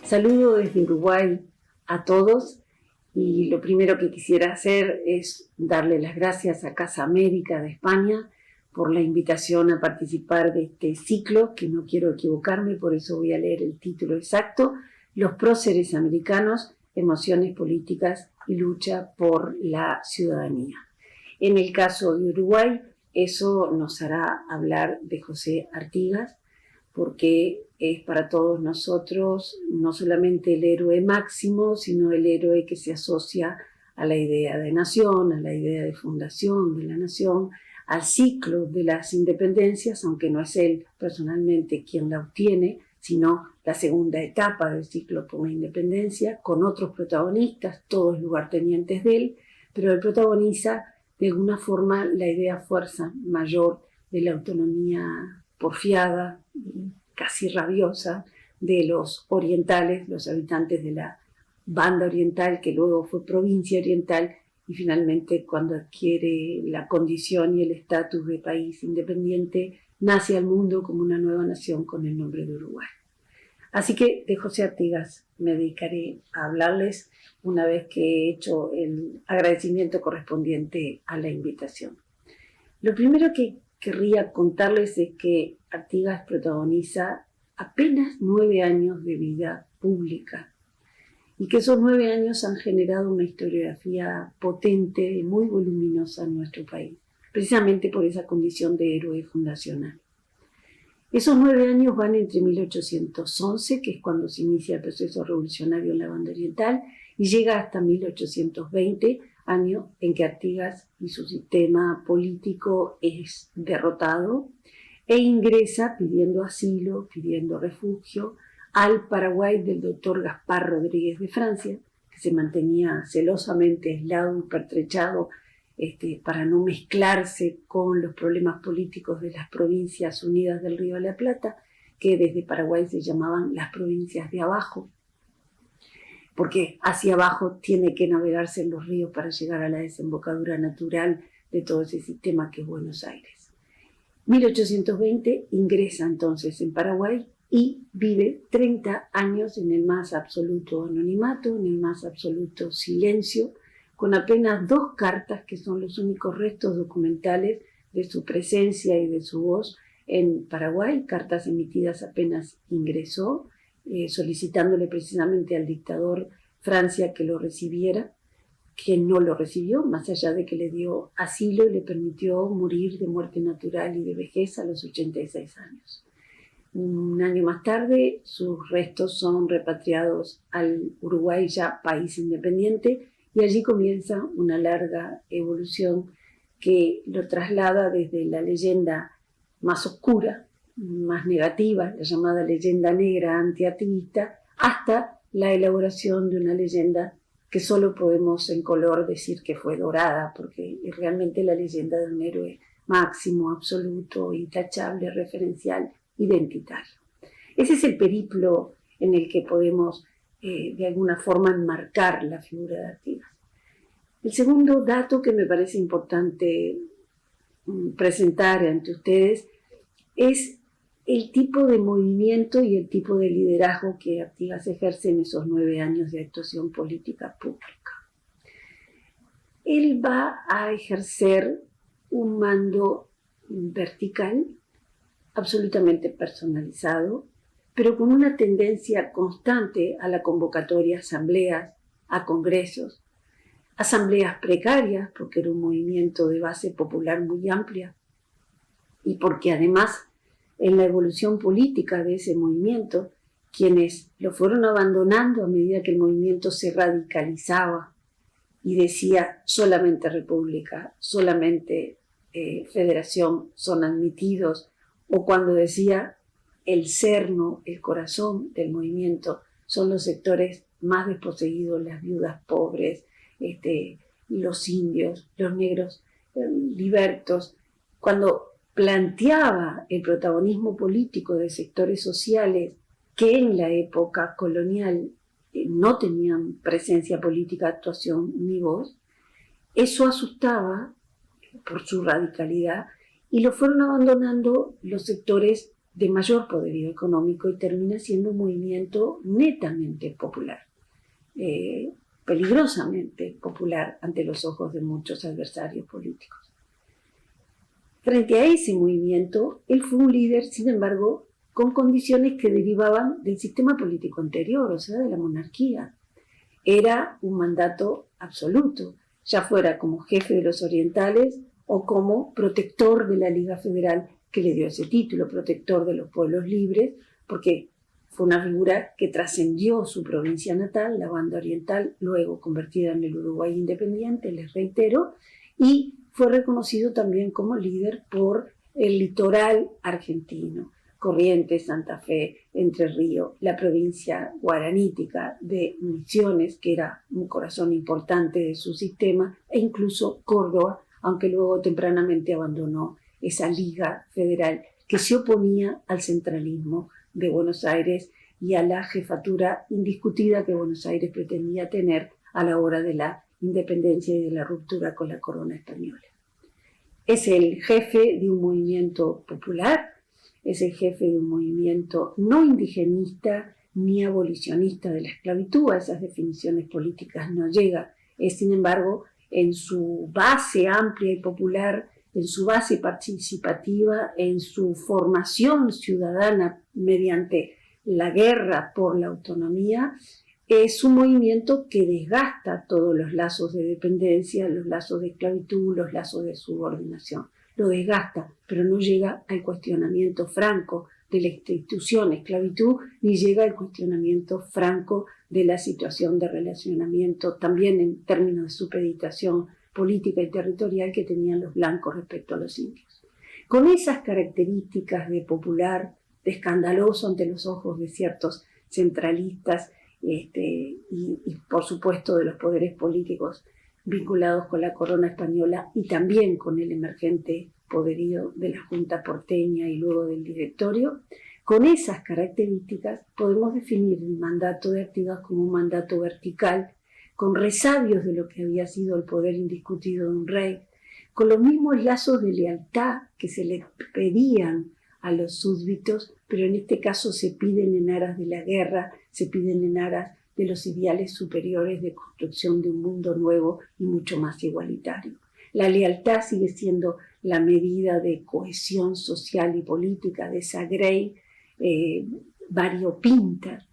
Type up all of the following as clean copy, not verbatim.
Saludo desde Uruguay a todos y lo primero que quisiera hacer es darle las gracias a Casa América de España por la invitación a participar de este ciclo, que no quiero equivocarme, por eso voy a leer el título exacto: Los próceres americanos, emociones políticas y lucha por la ciudadanía. En el caso de Uruguay, eso nos hará hablar de José Artigas, porque es para todos nosotros no solamente el héroe máximo, sino el héroe que se asocia a la idea de nación, a la idea de fundación de la nación, al ciclo de las independencias, aunque no es él personalmente quien la obtiene, sino la segunda etapa del ciclo por la independencia, con otros protagonistas, todos lugartenientes de él, pero él protagoniza de alguna forma la idea fuerza mayor de la autonomía porfiada, casi rabiosa, de los orientales, los habitantes de la banda oriental, que luego fue provincia oriental, y finalmente cuando adquiere la condición y el estatus de país independiente, nace al mundo como una nueva nación con el nombre de Uruguay. Así que de José Artigas me dedicaré a hablarles una vez que he hecho el agradecimiento correspondiente a la invitación. Lo primero que querría contarles es que Artigas protagoniza apenas 9 años de vida pública y que esos 9 años han generado una historiografía potente y muy voluminosa en nuestro país, precisamente por esa condición de héroe fundacional. Esos 9 años van entre 1811, que es cuando se inicia el proceso revolucionario en la banda oriental, y llega hasta 1820, año en que Artigas y su sistema político es derrotado e ingresa pidiendo asilo, pidiendo refugio, al Paraguay del doctor Gaspar Rodríguez de Francia, que se mantenía celosamente aislado y pertrechado para no mezclarse con los problemas políticos de las provincias unidas del Río de la Plata, que desde Paraguay se llamaban las provincias de abajo, porque hacia abajo tiene que navegarse en los ríos para llegar a la desembocadura natural de todo ese sistema que es Buenos Aires. 1820 ingresa entonces en Paraguay y vive 30 años en el más absoluto anonimato, en el más absoluto silencio, con apenas 2 cartas que son los únicos restos documentales de su presencia y de su voz en Paraguay, cartas emitidas apenas ingresó, solicitándole precisamente al dictador Francia que lo recibiera, que no lo recibió, más allá de que le dio asilo y le permitió morir de muerte natural y de vejez a los 86 años. Un año más tarde, sus restos son repatriados al Uruguay, ya país independiente, y allí comienza una larga evolución que lo traslada desde la leyenda más oscura, más negativa, la llamada leyenda negra antiartiguista, hasta la elaboración de una leyenda que solo podemos en color decir que fue dorada, porque es realmente la leyenda de un héroe máximo, absoluto, intachable, referencial, identitario. Ese es el periplo en el que podemos de alguna forma enmarcar la figura de Artigas. El segundo dato que me parece importante presentar ante ustedes es el tipo de movimiento y el tipo de liderazgo que Artigas ejerce en esos 9 años de actuación política pública. Él va a ejercer un mando vertical, absolutamente personalizado, pero con una tendencia constante a la convocatoria a asambleas, a congresos, asambleas precarias, porque era un movimiento de base popular muy amplia, y porque además en la evolución política de ese movimiento, quienes lo fueron abandonando a medida que el movimiento se radicalizaba y decía solamente república, solamente federación son admitidos, o cuando decía el cerno, el corazón del movimiento son los sectores más desposeídos, las viudas pobres, los indios, los negros libertos. Cuando planteaba el protagonismo político de sectores sociales que en la época colonial no tenían presencia política, actuación ni voz, eso asustaba por su radicalidad y lo fueron abandonando los sectores de mayor poderío económico y termina siendo un movimiento netamente popular, peligrosamente popular ante los ojos de muchos adversarios políticos. Frente a ese movimiento, él fue un líder, sin embargo, con condiciones que derivaban del sistema político anterior, o sea, de la monarquía. Era un mandato absoluto, ya fuera como jefe de los orientales o como protector de la Liga Federal, que le dio ese título, protector de los pueblos libres, porque fue una figura que trascendió su provincia natal, la Banda Oriental, luego convertida en el Uruguay independiente, les reitero, y fue reconocido también como líder por el litoral argentino, Corrientes, Santa Fe, Entre Ríos, la provincia guaranítica de Misiones, que era un corazón importante de su sistema, e incluso Córdoba, aunque luego tempranamente abandonó esa liga federal que se oponía al centralismo de Buenos Aires y a la jefatura indiscutida que Buenos Aires pretendía tener a la hora de la independencia y de la ruptura con la corona española. Es el jefe de un movimiento popular, es el jefe de un movimiento no indigenista ni abolicionista de la esclavitud, a esas definiciones políticas no llega, es sin embargo en su base amplia y popular, en su base participativa, en su formación ciudadana mediante la guerra por la autonomía, es un movimiento que desgasta todos los lazos de dependencia, los lazos de esclavitud, los lazos de subordinación. Lo desgasta, pero no llega al cuestionamiento franco de la institución esclavitud, ni llega al cuestionamiento franco de la situación de relacionamiento, también en términos de supeditación política y territorial que tenían los blancos respecto a los indios. Con esas características de popular, de escandaloso ante los ojos de ciertos centralistas y por supuesto de los poderes políticos vinculados con la corona española y también con el emergente poderío de la Junta porteña y luego del directorio, con esas características podemos definir el mandato de Artigas como un mandato vertical, con resabios de lo que había sido el poder indiscutido de un rey, con los mismos lazos de lealtad que se le pedían a los súbditos, pero en este caso se piden en aras de la guerra, se piden en aras de los ideales superiores de construcción de un mundo nuevo y mucho más igualitario. La lealtad sigue siendo la medida de cohesión social y política de esa grey variopinta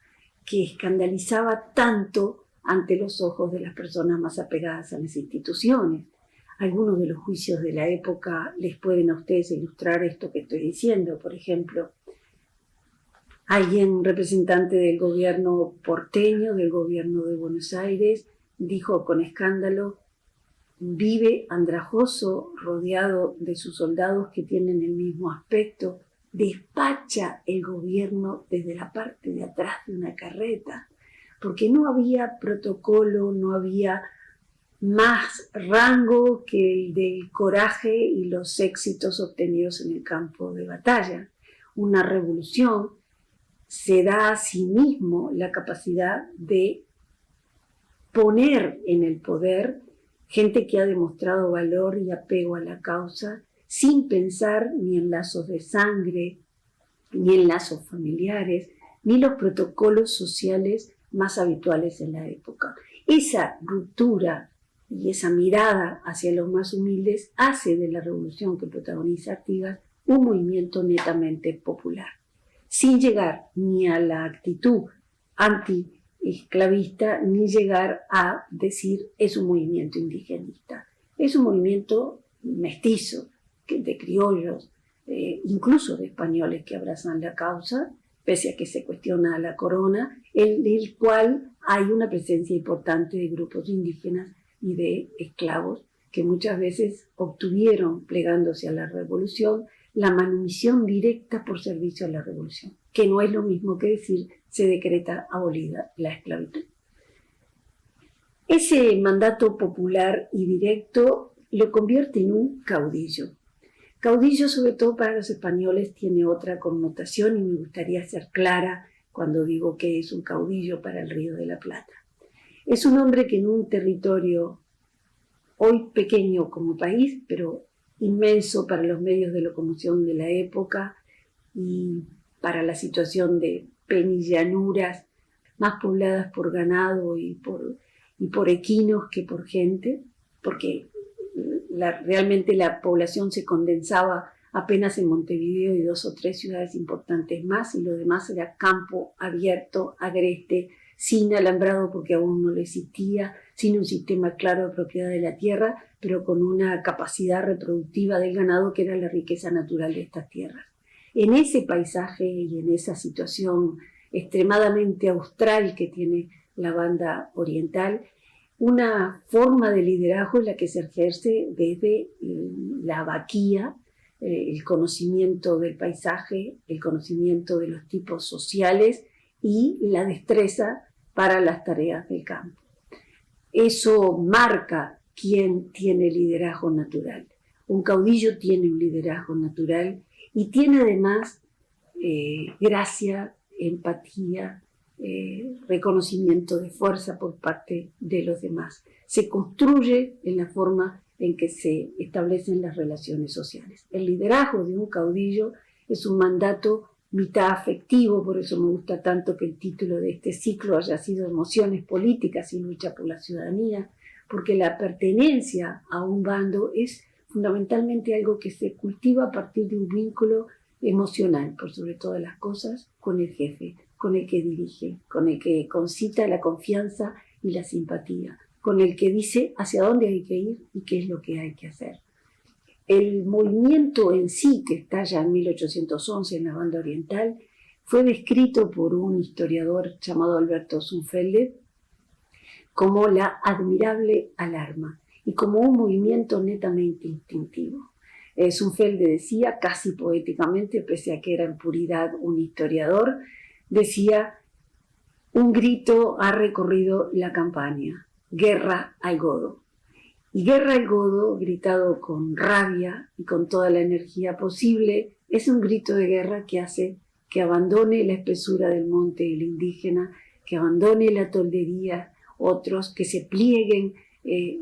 que escandalizaba tanto ante los ojos de las personas más apegadas a las instituciones. Algunos de los juicios de la época les pueden a ustedes ilustrar esto que estoy diciendo. Por ejemplo, alguien representante del gobierno porteño, del gobierno de Buenos Aires, dijo con escándalo: vive andrajoso, rodeado de sus soldados que tienen el mismo aspecto, despacha el gobierno desde la parte de atrás de una carreta, porque no había protocolo, no había más rango que el del coraje y los éxitos obtenidos en el campo de batalla. Una revolución se da a sí mismo la capacidad de poner en el poder gente que ha demostrado valor y apego a la causa sin pensar ni en lazos de sangre, ni en lazos familiares, ni los protocolos sociales más habituales en la época. Esa ruptura y esa mirada hacia los más humildes hace de la revolución que protagoniza Artigas un movimiento netamente popular, sin llegar ni a la actitud anti-esclavista, ni llegar a decir es un movimiento indigenista. Es un movimiento mestizo, de criollos, incluso de españoles que abrazan la causa, pese a que se cuestiona a la corona, en el cual hay una presencia importante de grupos indígenas y de esclavos que muchas veces obtuvieron, plegándose a la revolución, la manumisión directa por servicio a la revolución, que no es lo mismo que decir se decreta abolida la esclavitud. Ese mandato popular y directo lo convierte en un caudillo. Caudillo, sobre todo para los españoles, tiene otra connotación y me gustaría ser clara cuando digo que es un caudillo para el Río de la Plata. Es un hombre que en un territorio hoy pequeño como país, pero inmenso para los medios de locomoción de la época y para la situación de penillanuras más pobladas por ganado y por equinos que por gente, porque realmente la población se condensaba apenas en Montevideo y 2 o 3 ciudades importantes más, y lo demás era campo abierto, agreste, sin alambrado porque aún no lo existía, sin un sistema claro de propiedad de la tierra, pero con una capacidad reproductiva del ganado que era la riqueza natural de estas tierras. En ese paisaje y en esa situación extremadamente austral que tiene la banda oriental, una forma de liderazgo es la que se ejerce desde la vaquía, el conocimiento del paisaje, el conocimiento de los tipos sociales y la destreza para las tareas del campo. Eso marca quién tiene liderazgo natural. Un caudillo tiene un liderazgo natural y tiene además gracia, empatía, reconocimiento de fuerza por parte de los demás. Se construye en la forma en que se establecen las relaciones sociales. El liderazgo de un caudillo es un mandato mitad afectivo, por eso me gusta tanto que el título de este ciclo haya sido Emociones políticas y lucha por la ciudadanía, porque la pertenencia a un bando es fundamentalmente algo que se cultiva a partir de un vínculo emocional, por sobre todas las cosas, con el jefe, con el que dirige, con el que concita la confianza y la simpatía, con el que dice hacia dónde hay que ir y qué es lo que hay que hacer. El movimiento en sí, que estalla en 1811 en la banda oriental, fue descrito por un historiador llamado Alberto Zunfelde como la admirable alarma y como un movimiento netamente instintivo. Zunfelde decía, casi poéticamente, pese a que era en puridad un historiador, decía: un grito ha recorrido la campaña, guerra al godo. Y guerra al godo, gritado con rabia y con toda la energía posible, es un grito de guerra que hace que abandone la espesura del monte el indígena, que abandone la toldería otros, que se plieguen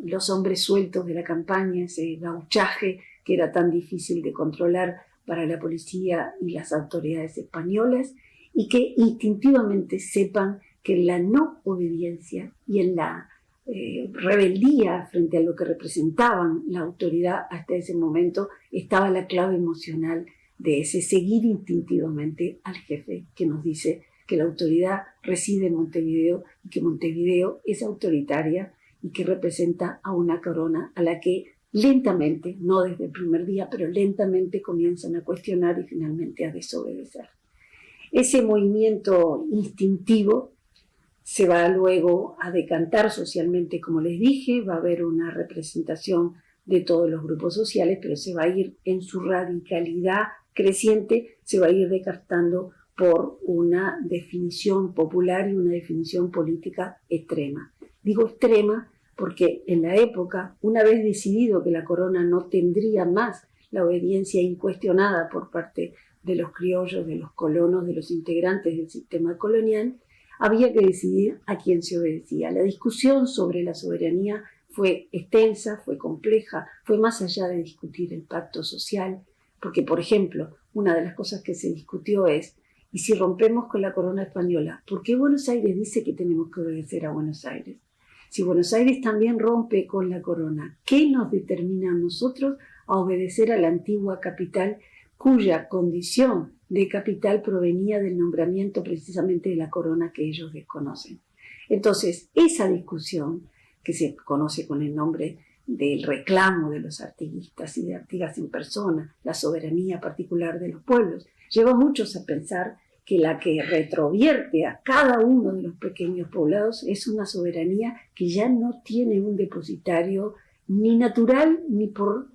los hombres sueltos de la campaña, ese gauchaje que era tan difícil de controlar para la policía y las autoridades españolas, y que instintivamente sepan que en la no obediencia y en la rebeldía frente a lo que representaban la autoridad hasta ese momento estaba la clave emocional de ese seguir instintivamente al jefe que nos dice que la autoridad reside en Montevideo y que Montevideo es autoritaria y que representa a una corona a la que lentamente, no desde el primer día, pero lentamente comienzan a cuestionar y finalmente a desobedecer. Ese movimiento instintivo se va luego a decantar socialmente, como les dije, va a haber una representación de todos los grupos sociales, pero se va a ir en su radicalidad creciente, se va a ir decantando por una definición popular y una definición política extrema. Digo extrema porque en la época, una vez decidido que la corona no tendría más la obediencia incuestionada por parte de los criollos, de los colonos, de los integrantes del sistema colonial, había que decidir a quién se obedecía. La discusión sobre la soberanía fue extensa, fue compleja, fue más allá de discutir el pacto social, porque, por ejemplo, una de las cosas que se discutió es: ¿y si rompemos con la corona española? ¿Por qué Buenos Aires dice que tenemos que obedecer a Buenos Aires? Si Buenos Aires también rompe con la corona, ¿qué nos determina a nosotros a obedecer a la antigua capital, cuya condición de capital provenía del nombramiento precisamente de la corona que ellos desconocen? Entonces, esa discusión, que se conoce con el nombre del reclamo de los artiguistas y de Artigas en persona, la soberanía particular de los pueblos, lleva a muchos a pensar que la que retrovierte a cada uno de los pequeños poblados es una soberanía que ya no tiene un depositario ni natural ni por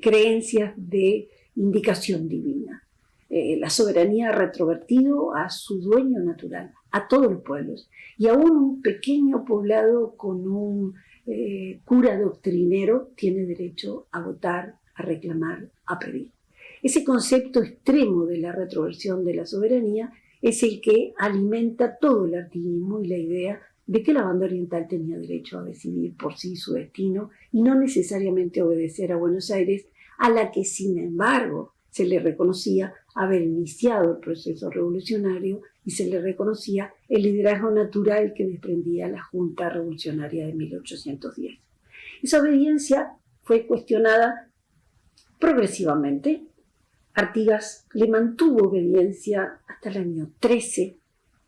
creencias de indicación divina. La soberanía ha retrovertido a su dueño natural, a todos los pueblos, y aún un pequeño poblado con un cura doctrinero tiene derecho a votar, a reclamar, a pedir. Ese concepto extremo de la retroversión de la soberanía es el que alimenta todo el artiguismo y la idea de que la banda oriental tenía derecho a decidir por sí su destino y no necesariamente obedecer a Buenos Aires, a la que, sin embargo, se le reconocía haber iniciado el proceso revolucionario y se le reconocía el liderazgo natural que desprendía la Junta Revolucionaria de 1810. Esa obediencia fue cuestionada progresivamente. Artigas le mantuvo obediencia hasta el año 13,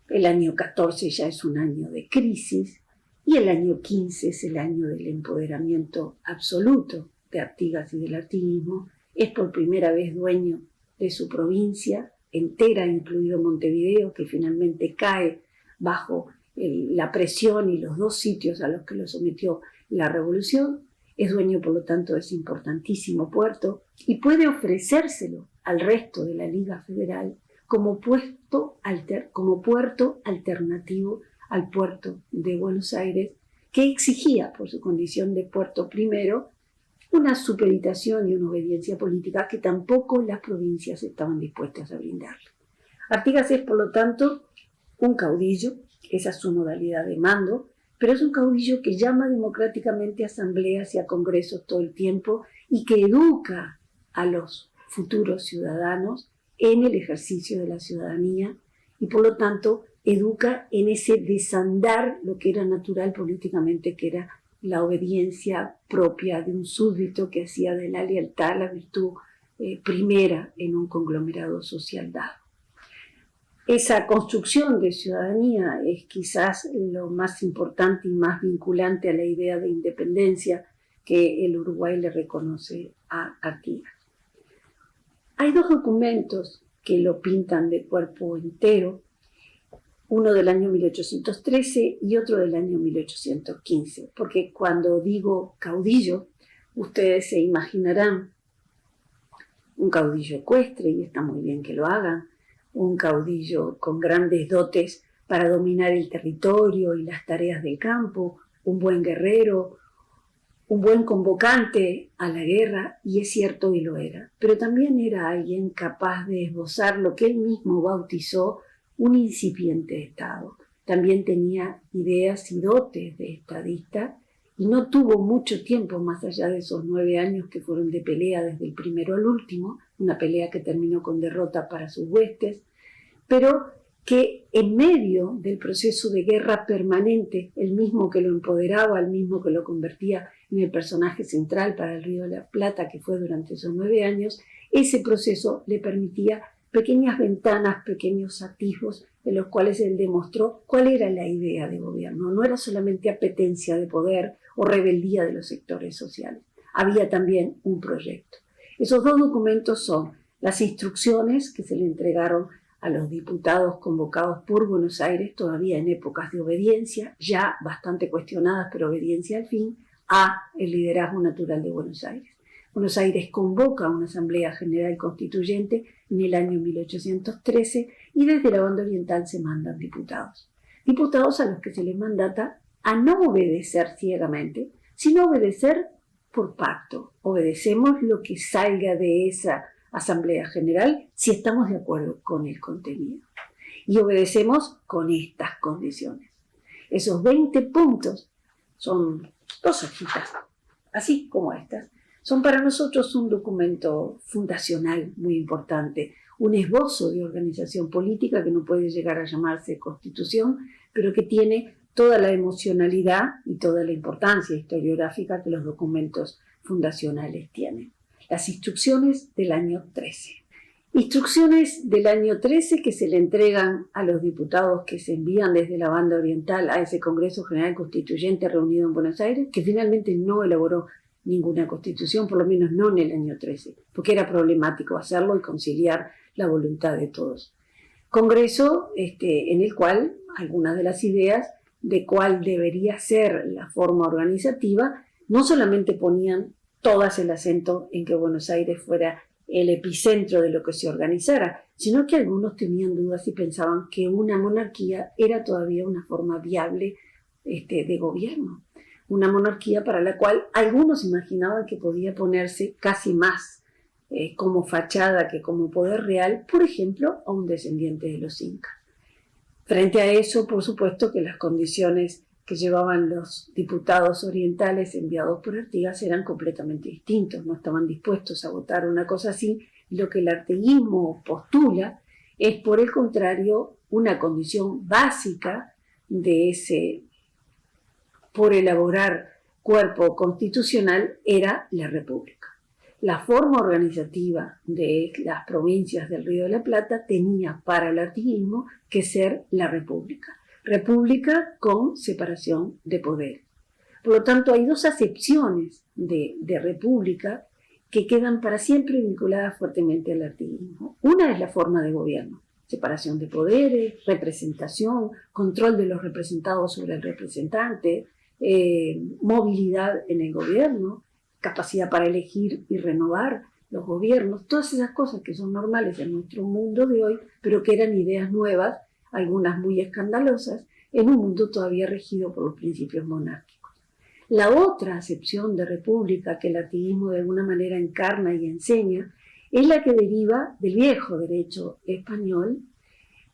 el año 14 ya es un año de crisis y el año 15 es el año del empoderamiento absoluto de Artigas y del artiguismo. Es por primera vez dueño de su provincia entera, incluido Montevideo, que finalmente cae bajo la presión y los dos sitios a los que lo sometió la revolución. Es dueño, por lo tanto, de ese importantísimo puerto y puede ofrecérselo al resto de la Liga Federal como puerto alternativo al puerto de Buenos Aires, que exigía, por su condición de puerto primero, una supeditación y una obediencia política que tampoco las provincias estaban dispuestas a brindarle. Artigas es, por lo tanto, un caudillo, esa es su modalidad de mando, pero es un caudillo que llama democráticamente a asambleas y a congresos todo el tiempo y que educa a los futuros ciudadanos en el ejercicio de la ciudadanía y, por lo tanto, educa en ese desandar lo que era natural políticamente, que era la obediencia propia de un súbdito que hacía de la lealtad la virtud primera en un conglomerado social dado. Esa construcción de ciudadanía es quizás lo más importante y más vinculante a la idea de independencia que el Uruguay le reconoce a Artigas. Hay dos documentos que lo pintan de cuerpo entero, uno del año 1813 y otro del año 1815, porque cuando digo caudillo, ustedes se imaginarán un caudillo ecuestre, y está muy bien que lo hagan, un caudillo con grandes dotes para dominar el territorio y las tareas del campo, un buen guerrero, un buen convocante a la guerra, y es cierto y lo era, pero también era alguien capaz de esbozar lo que él mismo bautizó un incipiente Estado. También tenía ideas y dotes de estadista y no tuvo mucho tiempo más allá de esos 9 años que fueron de pelea desde el primero al último, una pelea que terminó con derrota para sus huestes, pero que en medio del proceso de guerra permanente, el mismo que lo empoderaba, el mismo que lo convertía en el personaje central para el Río de la Plata, que fue durante esos 9 años, ese proceso le permitía pequeñas ventanas, pequeños atisbos en los cuales él demostró cuál era la idea de gobierno. No era solamente apetencia de poder o rebeldía de los sectores sociales. Había también un proyecto. Esos dos documentos son las instrucciones que se le entregaron a los diputados convocados por Buenos Aires, todavía en épocas de obediencia, ya bastante cuestionadas, pero obediencia al fin, a el liderazgo natural de Buenos Aires. Buenos Aires convoca una Asamblea General Constituyente en el año 1813 y desde la banda oriental se mandan diputados. Diputados a los que se les mandata a no obedecer ciegamente, sino obedecer por pacto. Obedecemos lo que salga de esa Asamblea General si estamos de acuerdo con el contenido. Y obedecemos con estas condiciones. Esos 20 puntos son 2 hojitas, así como estas. Son para nosotros un documento fundacional muy importante, un esbozo de organización política que no puede llegar a llamarse constitución, pero que tiene toda la emocionalidad y toda la importancia historiográfica que los documentos fundacionales tienen. Las instrucciones del año 13. Instrucciones del año 13 que se le entregan a los diputados que se envían desde la banda oriental a ese Congreso General Constituyente reunido en Buenos Aires, que finalmente no elaboró ninguna constitución, por lo menos no en el año 13, porque era problemático hacerlo y conciliar la voluntad de todos. Congreso en el cual algunas de las ideas de cuál debería ser la forma organizativa no solamente ponían todas el acento en que Buenos Aires fuera el epicentro de lo que se organizara, sino que algunos tenían dudas y pensaban que una monarquía era todavía una forma viable de gobierno. Una monarquía para la cual algunos imaginaban que podía ponerse casi más como fachada que como poder real, por ejemplo, a un descendiente de los incas. Frente a eso, por supuesto que las condiciones que llevaban los diputados orientales enviados por Artigas eran completamente distintos, no estaban dispuestos a votar una cosa así, Lo que el artiguismo postula es, por el contrario, una condición básica de ese por elaborar cuerpo constitucional era la república. La forma organizativa de las provincias del Río de la Plata tenía para el artiguismo que ser la república. República con separación de poderes. Por lo tanto, hay dos acepciones de república que quedan para siempre vinculadas fuertemente al artiguismo. Una es la forma de gobierno, separación de poderes, representación, control de los representados sobre el representante, movilidad en el gobierno, capacidad para elegir y renovar los gobiernos, todas esas cosas que son normales en nuestro mundo de hoy, pero que eran ideas nuevas, algunas muy escandalosas, en un mundo todavía regido por los principios monárquicos. La otra acepción de república que el artiguismo de alguna manera encarna y enseña es la que deriva del viejo derecho español,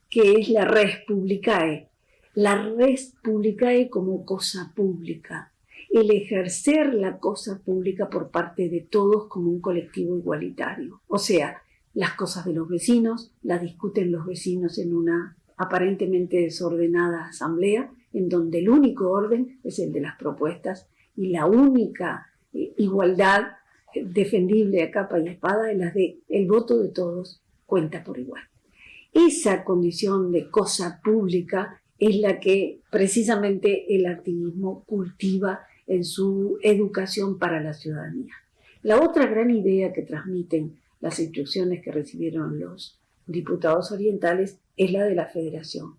que es la res publicae. La res publicae como cosa pública, el ejercer la cosa pública por parte de todos como un colectivo igualitario. O sea, las cosas de los vecinos las discuten los vecinos en una aparentemente desordenada asamblea, en donde el único orden es el de las propuestas y la única igualdad defendible a capa y espada es la de el voto de todos cuenta por igual. Esa condición de cosa pública es la que precisamente el artiguismo cultiva en su educación para la ciudadanía. La otra gran idea que transmiten las instrucciones que recibieron los diputados orientales es la de la federación.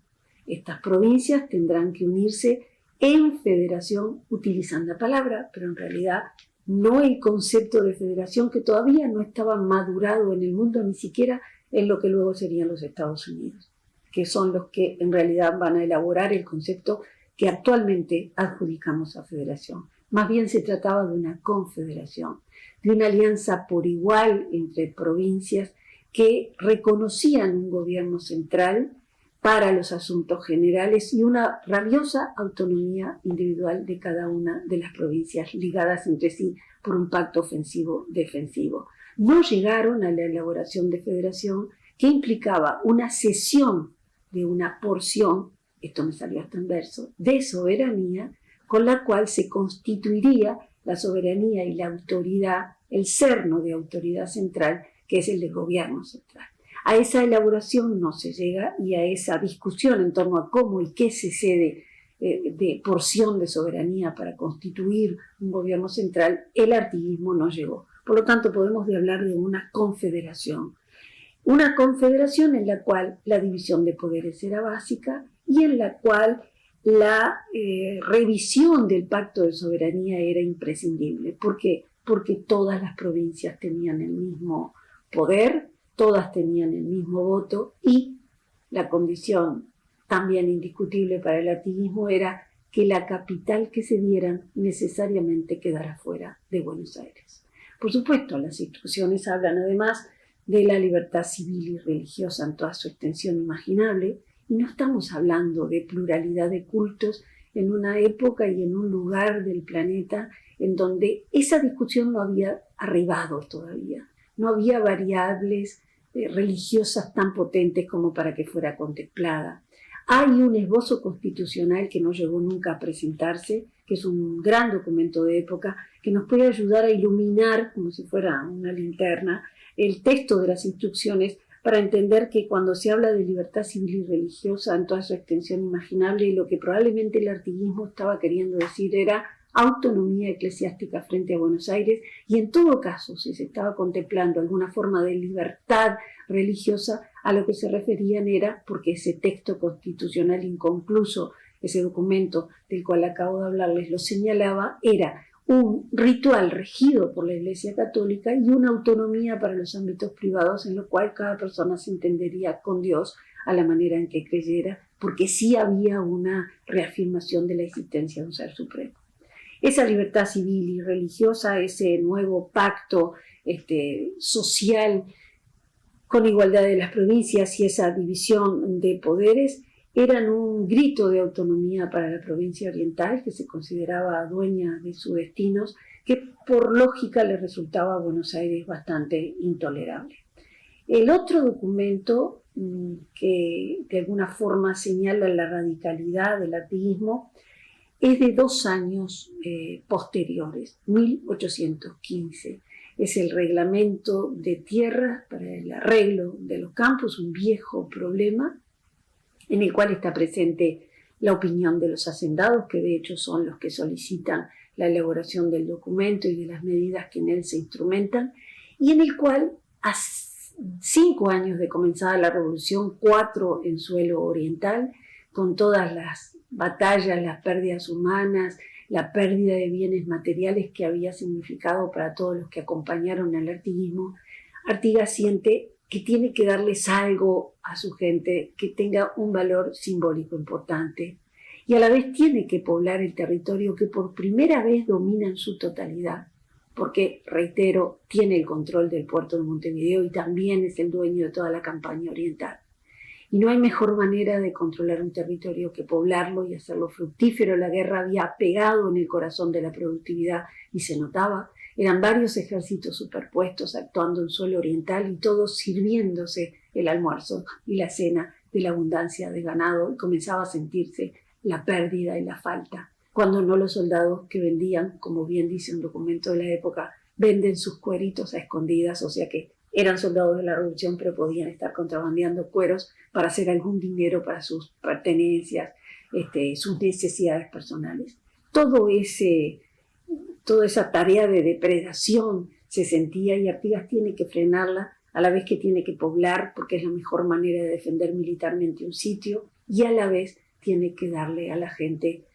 Estas provincias tendrán que unirse en federación utilizando la palabra, pero en realidad no el concepto de federación, que todavía no estaba madurado en el mundo, ni siquiera en lo que luego serían los Estados Unidos, que son los que en realidad van a elaborar el concepto que actualmente adjudicamos a federación. Más bien se trataba de una confederación, de una alianza por igual entre provincias que reconocían un gobierno central para los asuntos generales y una rabiosa autonomía individual de cada una de las provincias ligadas entre sí por un pacto ofensivo-defensivo. No llegaron a la elaboración de federación que implicaba una cesión de una porción, esto me salió hasta en verso, de soberanía, con la cual se constituiría la soberanía y la autoridad, el cerno de autoridad central, que es el del gobierno central. A esa elaboración no se llega y a esa discusión en torno a cómo y qué se cede de porción de soberanía para constituir un gobierno central, el artiguismo no llegó. Por lo tanto, podemos hablar de una confederación. Una confederación en la cual la división de poderes era básica y en la cual la revisión del pacto de soberanía era imprescindible. ¿Por qué? Porque todas las provincias tenían el mismo poder, todas tenían el mismo voto y la condición también indiscutible para el artiguismo era que la capital que se diera necesariamente quedara fuera de Buenos Aires. Por supuesto, las instrucciones hablan además de la libertad civil y religiosa en toda su extensión imaginable, y no estamos hablando de pluralidad de cultos en una época y en un lugar del planeta en donde esa discusión no había arribado todavía. No había variables religiosas tan potentes como para que fuera contemplada. Hay un esbozo constitucional que no llegó nunca a presentarse, que es un gran documento de época, que nos puede ayudar a iluminar, como si fuera una linterna, el texto de las instrucciones para entender que cuando se habla de libertad civil y religiosa en toda su extensión imaginable, lo que probablemente el artiguismo estaba queriendo decir era autonomía eclesiástica frente a Buenos Aires, y en todo caso, si se estaba contemplando alguna forma de libertad religiosa, a lo que se referían era, porque ese texto constitucional inconcluso, ese documento del cual acabo de hablarles lo señalaba, era un ritual regido por la Iglesia Católica y una autonomía para los ámbitos privados en lo cual cada persona se entendería con Dios a la manera en que creyera, porque sí había una reafirmación de la existencia de un ser supremo. Esa libertad civil y religiosa, ese nuevo pacto social con igualdad de las provincias y esa división de poderes eran un grito de autonomía para la provincia oriental, que se consideraba dueña de sus destinos, que por lógica le resultaba a Buenos Aires bastante intolerable. El otro documento que de alguna forma señala la radicalidad del artiguismo es de 2 años posteriores, 1815. Es el reglamento de tierras para el arreglo de los campos, un viejo problema en el cual está presente la opinión de los hacendados, que de hecho son los que solicitan la elaboración del documento y de las medidas que en él se instrumentan, y en el cual a 5 años de comenzada la revolución, 4 en suelo oriental, con todas las batallas, las pérdidas humanas, la pérdida de bienes materiales que había significado para todos los que acompañaron al artiguismo, Artigas siente que tiene que darles algo a su gente que tenga un valor simbólico importante y a la vez tiene que poblar el territorio que por primera vez domina en su totalidad, porque, reitero, tiene el control del puerto de Montevideo y también es el dueño de toda la campaña oriental. Y no hay mejor manera de controlar un territorio que poblarlo y hacerlo fructífero. La guerra había pegado en el corazón de la productividad y se notaba. Eran varios ejércitos superpuestos actuando en suelo oriental y todos sirviéndose el almuerzo y la cena de la abundancia de ganado, y comenzaba a sentirse la pérdida y la falta. Cuando no, los soldados que vendían, como bien dice un documento de la época, venden sus cueritos a escondidas, o sea que eran soldados de la revolución, pero podían estar contrabandeando cueros para hacer algún dinero para sus pertenencias, sus necesidades personales. Toda esa tarea de depredación se sentía, y Artigas tiene que frenarla, a la vez que tiene que poblar, porque es la mejor manera de defender militarmente un sitio, y a la vez tiene que darle a la gente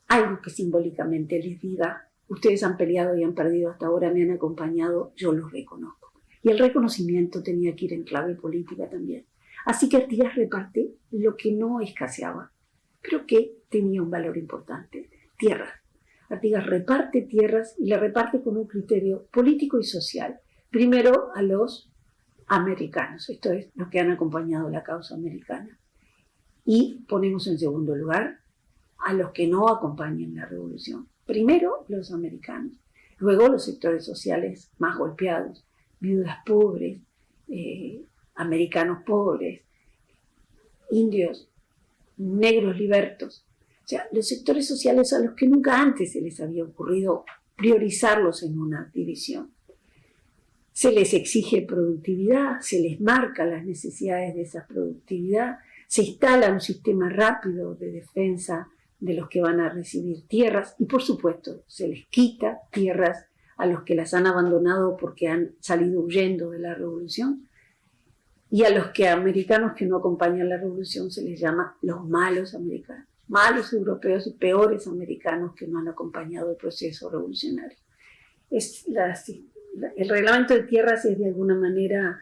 algo que simbólicamente les diga: ustedes han peleado y han perdido hasta ahora, me han acompañado, yo los reconozco. Y el reconocimiento tenía que ir en clave política también. Así que Artigas reparte lo que no escaseaba, pero que tenía un valor importante: tierras. Artigas reparte tierras y la reparte con un criterio político y social. Primero a los americanos, esto es, los que han acompañado la causa americana. Y ponemos en segundo lugar a los que no acompañan la revolución. Primero los americanos, luego los sectores sociales más golpeados, viudas pobres, americanos pobres, indios, negros libertos. O sea, los sectores sociales a los que nunca antes se les había ocurrido priorizarlos en una división. Se les exige productividad, se les marca las necesidades de esa productividad, se instala un sistema rápido de defensa de los que van a recibir tierras y, por supuesto, se les quita tierras a los que las han abandonado porque han salido huyendo de la revolución, y a los que americanos que no acompañan la revolución se les llama los malos americanos, malos europeos y peores americanos que no han acompañado el proceso revolucionario. El reglamento de tierras es de alguna manera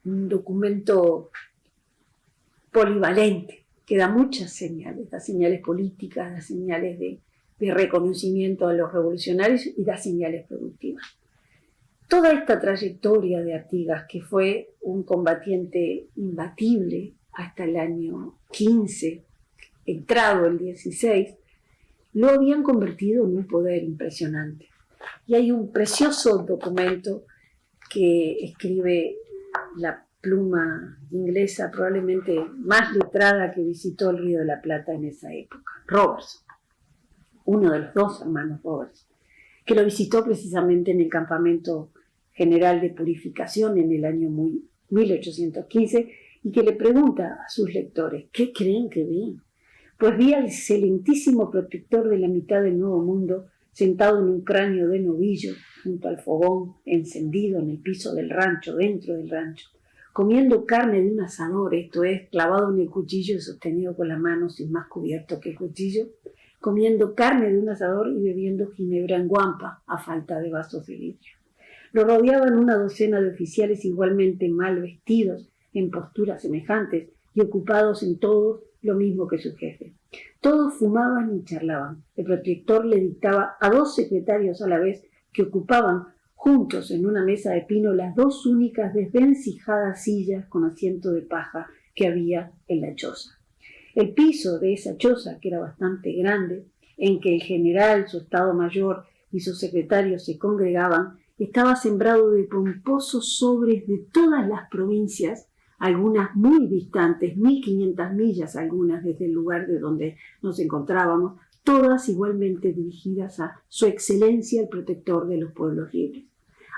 un documento polivalente que da muchas señales, da señales políticas, da señales de reconocimiento a los revolucionarios y da señales productivas. Toda esta trayectoria de Artigas, que fue un combatiente imbatible hasta el año 15, entrado el 16, lo habían convertido en un poder impresionante. Y hay un precioso documento que escribe la pluma inglesa probablemente más letrada que visitó el Río de la Plata en esa época, Robertson, uno de los 2 hermanos Robertson, que lo visitó precisamente en el campamento general de purificación en el año 1815, y que le pregunta a sus lectores: ¿qué creen que vi? Pues vi al excelentísimo protector de la mitad del Nuevo Mundo sentado en un cráneo de novillo junto al fogón encendido en el piso del rancho, dentro del rancho, comiendo carne de un asador, esto es, clavado en el cuchillo y sostenido con la mano sin más cubierto que el cuchillo, comiendo carne de un asador y bebiendo ginebra en guampa a falta de vasos de vidrio. Lo rodeaban una docena de oficiales igualmente mal vestidos, en posturas semejantes y ocupados en todo lo mismo que su jefe. Todos fumaban y charlaban. El protector le dictaba a 2 secretarios a la vez, que ocupaban juntos en una mesa de pino las 2 únicas desvencijadas sillas con asiento de paja que había en la choza. El piso de esa choza, que era bastante grande, en que el general, su estado mayor y sus secretarios se congregaban, estaba sembrado de pomposos sobres de todas las provincias, algunas muy distantes, 1500 millas, algunas desde el lugar de donde nos encontrábamos, todas igualmente dirigidas a Su Excelencia el Protector de los Pueblos Libres.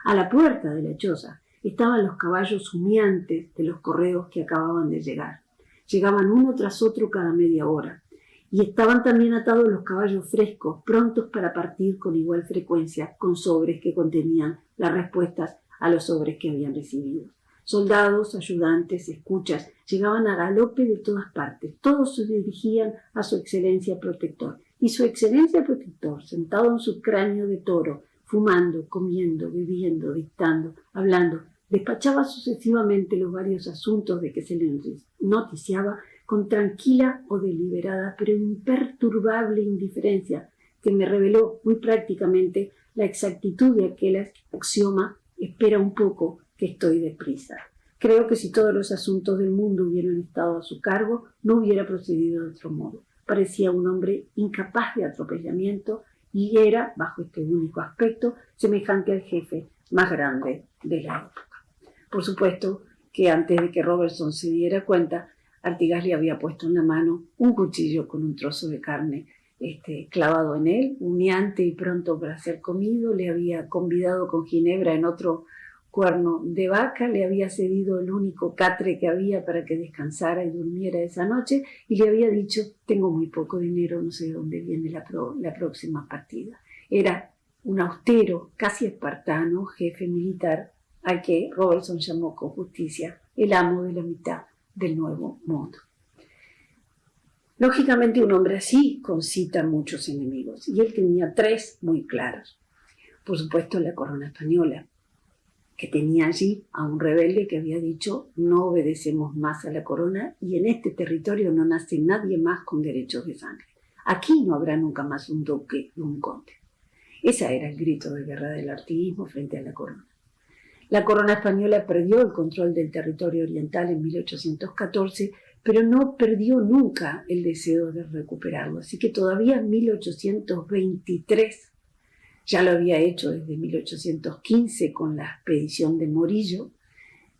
A la puerta de la choza estaban los caballos humeantes de los correos que acababan de llegar. Llegaban uno tras otro cada media hora. Y estaban también atados los caballos frescos, prontos para partir con igual frecuencia, con sobres que contenían las respuestas a los sobres que habían recibido. Soldados, ayudantes, escuchas, llegaban a galope de todas partes. Todos se dirigían a Su Excelencia Protector. Y Su Excelencia Protector, sentado en su cráneo de toro, fumando, comiendo, bebiendo, dictando, hablando, despachaba sucesivamente los varios asuntos de que se le noticiaba con tranquila o deliberada, pero imperturbable indiferencia, que me reveló muy prácticamente la exactitud de aquel axioma: espera un poco, que estoy deprisa. Creo que si todos los asuntos del mundo hubieran estado a su cargo, no hubiera procedido de otro modo. Parecía un hombre incapaz de atropellamiento y era, bajo este único aspecto, semejante al jefe más grande de la época. Por supuesto que antes de que Robertson se diera cuenta, Artigas le había puesto en la mano un cuchillo con un trozo de carne clavado en él, humeante y pronto para ser comido. Le había convidado con ginebra en otro cuerno de vaca, le había cedido el único catre que había para que descansara y durmiera esa noche, y le había dicho: tengo muy poco dinero, no sé de dónde viene la próxima partida. Era un austero, casi espartano, jefe militar, al que Robertson llamó con justicia el amo de la mitad del Nuevo Mundo. Lógicamente, un hombre así concita muchos enemigos, y él tenía 3 muy claros. Por supuesto, la corona española, que tenía allí a un rebelde que había dicho: no obedecemos más a la corona y en este territorio no nace nadie más con derechos de sangre. Aquí no habrá nunca más un duque y un conde. Ese era el grito de guerra del artiguismo frente a la corona. La corona española perdió el control del territorio oriental en 1814, pero no perdió nunca el deseo de recuperarlo. Así que todavía en 1823, ya lo había hecho desde 1815 con la expedición de Morillo,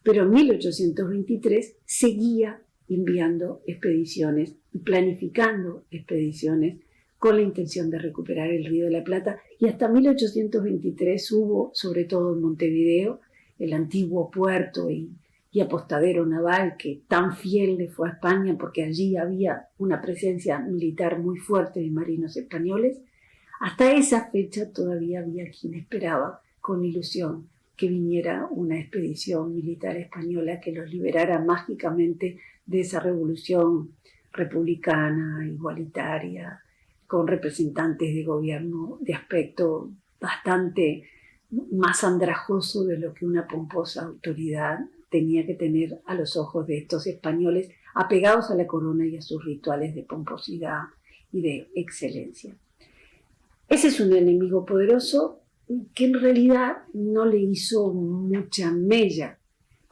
pero en 1823 seguía enviando expediciones y planificando expediciones con la intención de recuperar el Río de la Plata, y hasta 1823 hubo, sobre todo en Montevideo, el antiguo puerto y apostadero naval que tan fiel le fue a España, porque allí había una presencia militar muy fuerte de marinos españoles. Hasta esa fecha todavía había quien esperaba con ilusión que viniera una expedición militar española que los liberara mágicamente de esa revolución republicana, igualitaria, con representantes de gobierno de aspecto bastante más andrajoso de lo que una pomposa autoridad tenía que tener a los ojos de estos españoles apegados a la corona y a sus rituales de pomposidad y de excelencia. Ese es un enemigo poderoso que en realidad no le hizo mucha mella.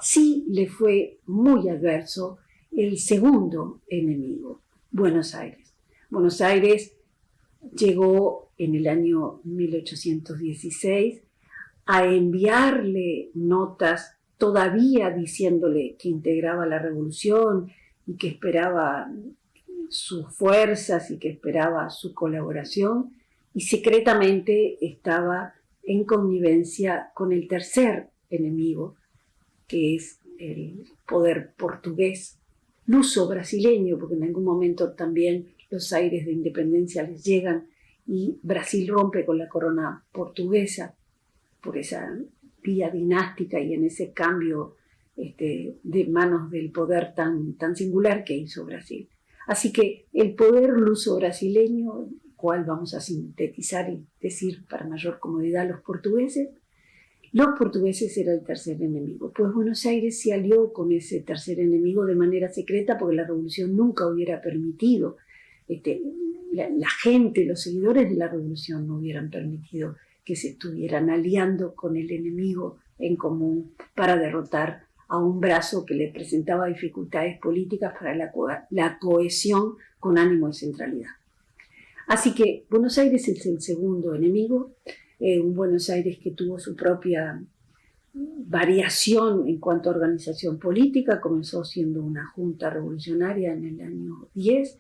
Sí le fue muy adverso el segundo enemigo, Buenos Aires. Buenos Aires llegó en el año 1816 a enviarle notas todavía diciéndole que integraba la revolución y que esperaba sus fuerzas y que esperaba su colaboración, y secretamente estaba en connivencia con el tercer enemigo, que es el poder portugués, luso-brasileño, porque en algún momento también los aires de independencia les llegan y Brasil rompe con la corona portuguesa por esa vía dinástica y en ese cambio de manos del poder tan singular que hizo Brasil. Así que el poder luso-brasileño, cual vamos a sintetizar y decir para mayor comodidad los portugueses era el tercer enemigo. Pues Buenos Aires se alió con ese tercer enemigo de manera secreta, porque la revolución nunca hubiera permitido, la gente, los seguidores de la revolución no hubieran permitido que se estuvieran aliando con el enemigo en común para derrotar a un brazo que le presentaba dificultades políticas para la cohesión con ánimo de centralidad. Así que Buenos Aires es el segundo enemigo. un Buenos Aires que tuvo su propia variación en cuanto a organización política. Comenzó siendo una junta revolucionaria en el año 10,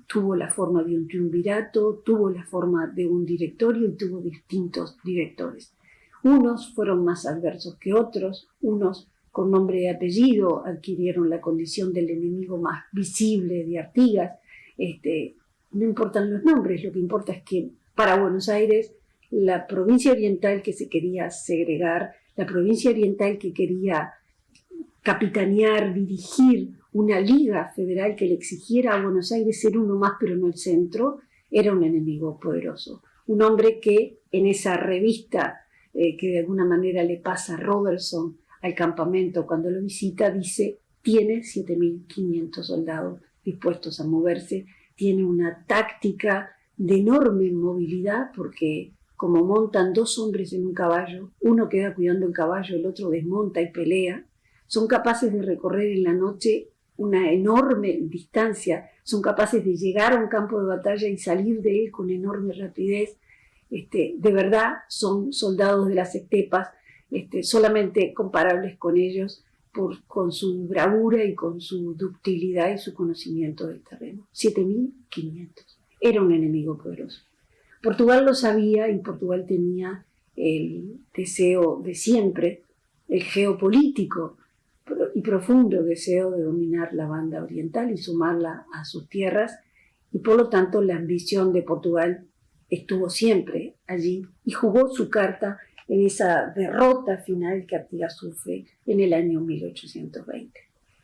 tuvo la forma de un triunvirato, tuvo la forma de un directorio y tuvo distintos directores. Unos fueron más adversos que otros, unos con nombre y apellido adquirieron la condición del enemigo más visible de Artigas. No importan los nombres, lo que importa es que para Buenos Aires, la provincia oriental que se quería segregar, la provincia oriental que quería capitanear, dirigir una liga federal que le exigiera a Buenos Aires ser uno más pero no el centro, era un enemigo poderoso. Un hombre que en esa revista que de alguna manera le pasa a Robertson al campamento cuando lo visita, dice, tiene 7.500 soldados dispuestos a moverse, tiene una táctica de enorme movilidad porque como montan dos hombres en un caballo, uno queda cuidando el caballo, el otro desmonta y pelea, son capaces de recorrer en la noche una enorme distancia, son capaces de llegar a un campo de batalla y salir de él con enorme rapidez. De verdad son soldados de las estepas, solamente comparables con ellos con su bravura y con su ductilidad y su conocimiento del terreno. 7.500. Era un enemigo poderoso. Portugal lo sabía y Portugal tenía el deseo de siempre, el geopolítico y profundo deseo de dominar la banda oriental y sumarla a sus tierras, y por lo tanto la ambición de Portugal estuvo siempre allí y jugó su carta en esa derrota final que Artigas sufre en el año 1820.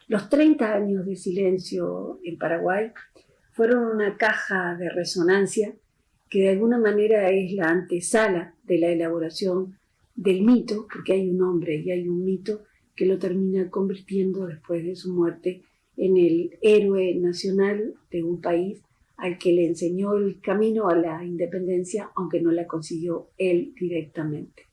Los 30 años de silencio en Paraguay fueron una caja de resonancia que de alguna manera es la antesala de la elaboración del mito, porque hay un hombre y hay un mito que lo termina convirtiendo después de su muerte en el héroe nacional de un país al que le enseñó el camino a la independencia, aunque no la consiguió él directamente.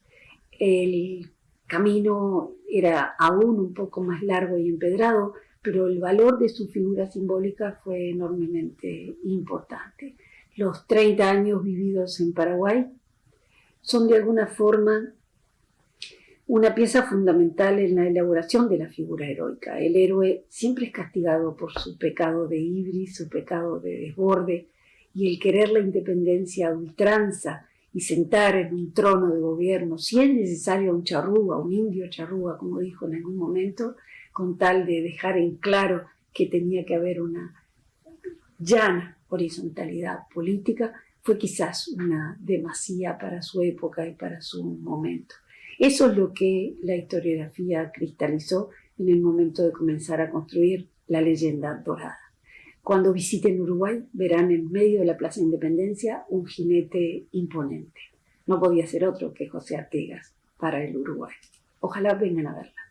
El camino era aún un poco más largo y empedrado, pero el valor de su figura simbólica fue enormemente importante. Los 30 años vividos en Paraguay son de alguna forma una pieza fundamental en la elaboración de la figura heroica. El héroe siempre es castigado por su pecado de ibris, su pecado de desborde, y el querer la independencia a ultranza y sentar en un trono de gobierno, si es necesario un charrúa, un indio charrúa, como dijo en algún momento, con tal de dejar en claro que tenía que haber una llana horizontalidad política, fue quizás una demasía para su época y para su momento. Eso es lo que la historiografía cristalizó en el momento de comenzar a construir la leyenda dorada. Cuando visiten Uruguay, verán en medio de la Plaza Independencia un jinete imponente. No podía ser otro que José Artigas para el Uruguay. Ojalá vengan a verla.